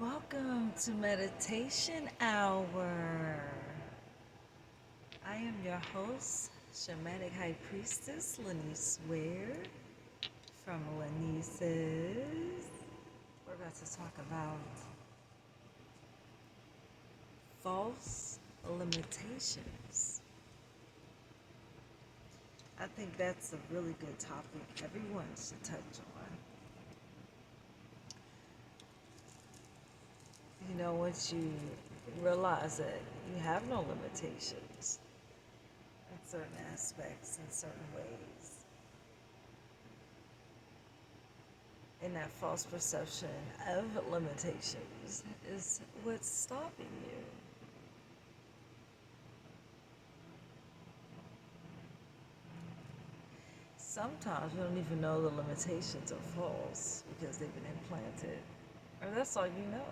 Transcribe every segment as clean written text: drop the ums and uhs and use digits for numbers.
Welcome to Meditation Hour. I am your host, Shamanic High Priestess Ware from LANIECE'S. We're about to talk about false limitations. I think that's a really good topic everyone should touch on. Once you realize that you have no limitations in certain aspects, in certain ways, and that false perception of limitations is what's stopping you. Sometimes we don't even know the limitations are false because they've been implanted, or that's all you know.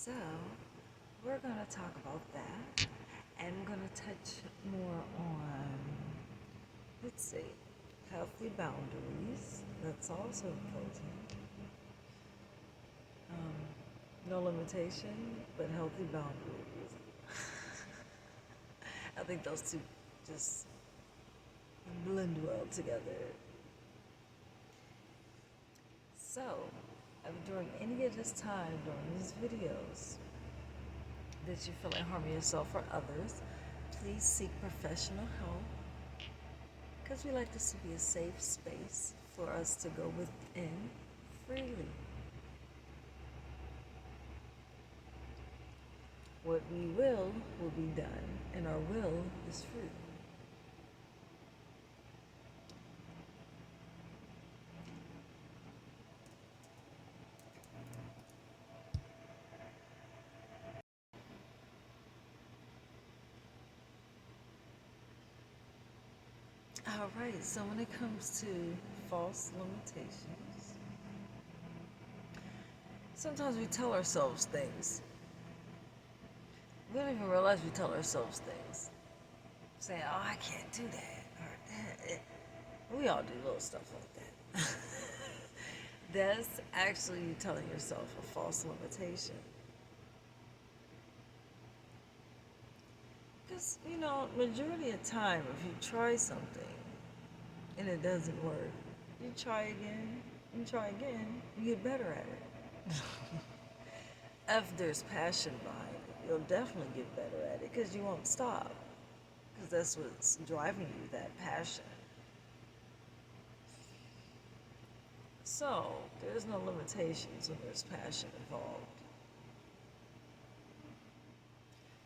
So, we're going to talk about that, and I'm going to touch more on, let's see, healthy boundaries. That's also important. No limitation, but healthy boundaries. I think those two just blend well together. So, during any of this time, during these videos, that you feel like harming yourself or others, please seek professional help, because we like this to be a safe space for us to go within freely. What we will be done, and our will is free. All right, so when it comes to false limitations, sometimes we tell ourselves things. We don't even realize we tell ourselves things. Saying, oh, I can't do that. Or, we all do little stuff like that. That's actually you telling yourself a false limitation. Because, majority of time, if you try something and it doesn't work, you try again, you get better at it. If there's passion behind it, you'll definitely get better at it because you won't stop. Because that's what's driving you, that passion. So, there's no limitations when there's passion involved.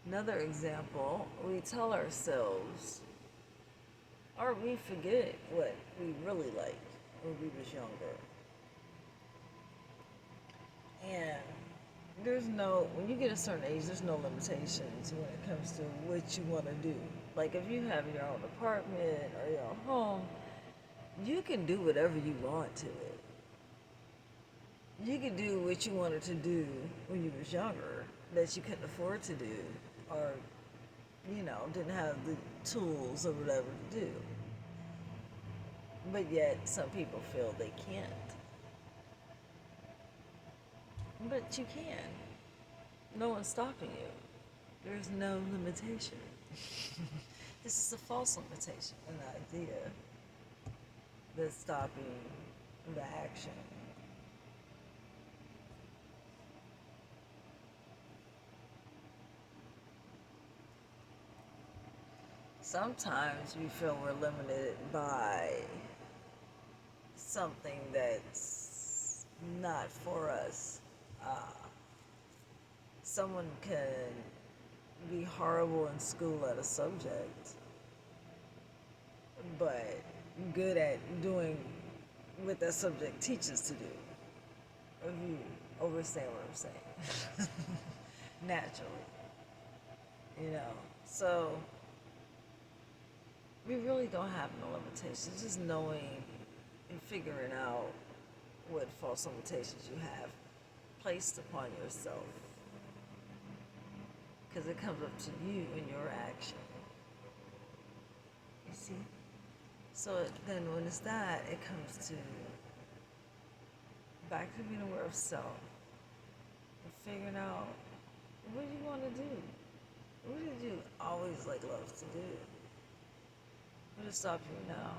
Another example, we tell ourselves, or we forget what we really like when we was younger. And when you get a certain age, there's no limitations when it comes to what you want to do. Like if you have your own apartment or your own home, you can do whatever you want to it. You can do what you wanted to do when you was younger that you couldn't afford to do, or didn't have the tools or whatever to do. But yet some people feel they can't. But you can. No one's stopping you. There's no limitation. This is a false limitation, an idea that's stopping the action. Sometimes we feel we're limited by something that's not for us. Someone can be horrible in school at a subject, but good at doing what that subject teaches to do. If you understand what I'm saying. Naturally. So we really don't have no limitations. Just knowing and figuring out what false limitations you have placed upon yourself. Because it comes up to you and your action. You see? So then when it's that, it comes to back to being aware of self and figuring out what do you want to do? What did you always like love to do? What will stop you now?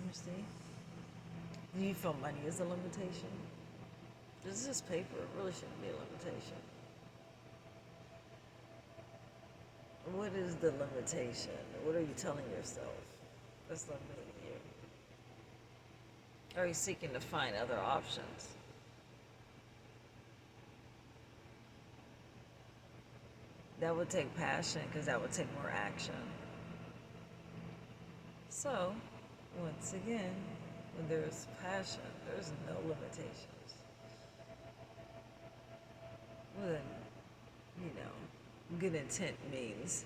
You see? Do you feel money is a limitation? This is paper. It really shouldn't be a limitation. What is the limitation? What are you telling yourself that's limiting you? Are you seeking to find other options? That would take passion because that would take more action. So, once again, when there's passion, there's no limitations. Well, you know, good intent means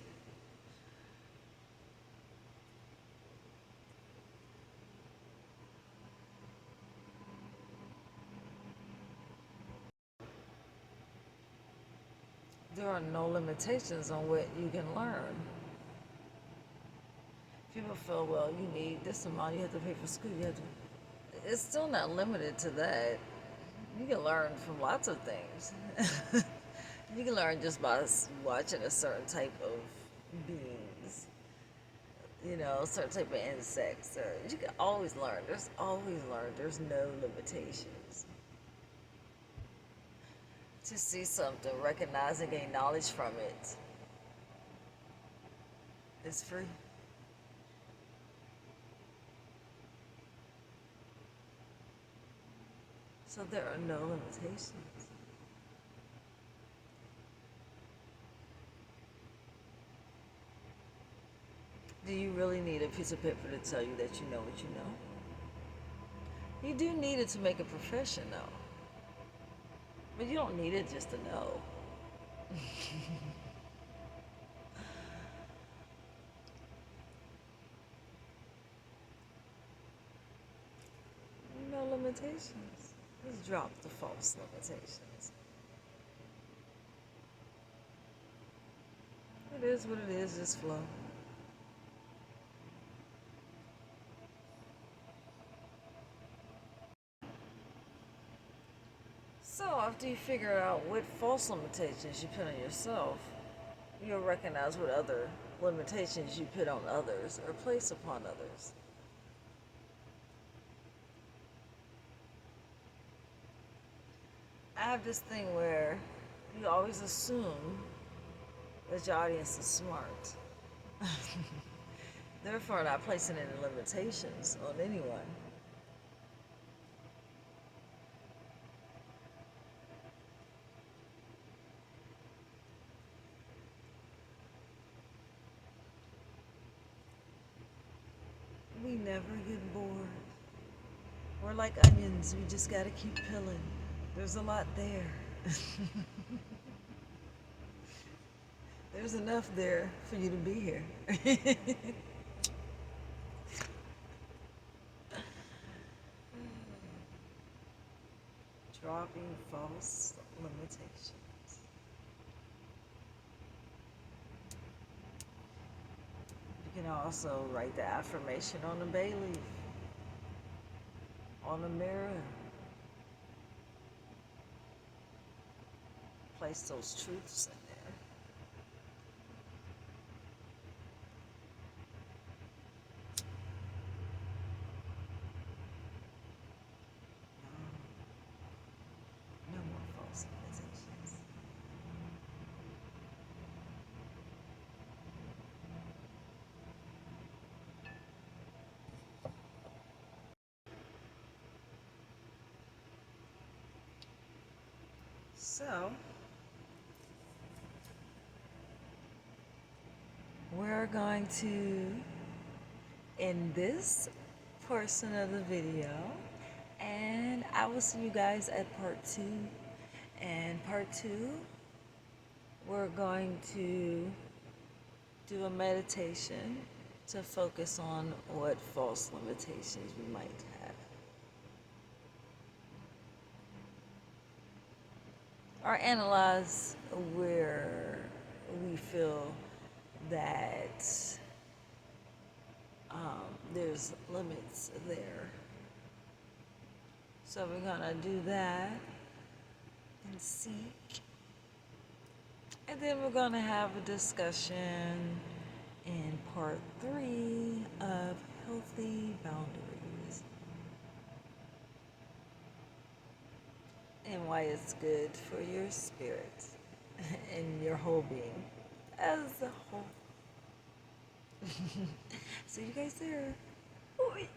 there are no limitations on what you can learn. People feel, well, you need this amount, you have to pay for school, you have to. It's still not limited to that. You can learn from lots of things. You can learn just by watching a certain type of beings, you know, a certain type of insects. Or you can always learn. There's always learn. There's no limitations. To see something, recognize and gain knowledge from it is free. So there are no limitations. Do you really need a piece of paper to tell you that you know what you know? You do need it to make a profession, though. But you don't need it just to know. No limitations. Just drop the false limitations. It is what it is, just flow. So after you figure out what false limitations you put on yourself, you'll recognize what other limitations you put on others or place upon others. I have this thing where you always assume that your audience is smart. Therefore, not placing any limitations on anyone. We never get bored. We're like onions, we just gotta keep peeling. There's a lot there. There's enough there for you to be here. Dropping false limitations. You can also write the affirmation on the bay leaf, on the mirror. Place those truths in there. No more false limitations. So, we're going to end this portion of the video, and I will see you guys at part 2. And part 2, we're going to do a meditation to focus on what false limitations we might have. Or analyze where we feel that there's limits there. So we're gonna do that and see. And then we're gonna have a discussion in part 3 of healthy boundaries and why it's good for your spirit and your whole being as a whole. See you guys there. Bye.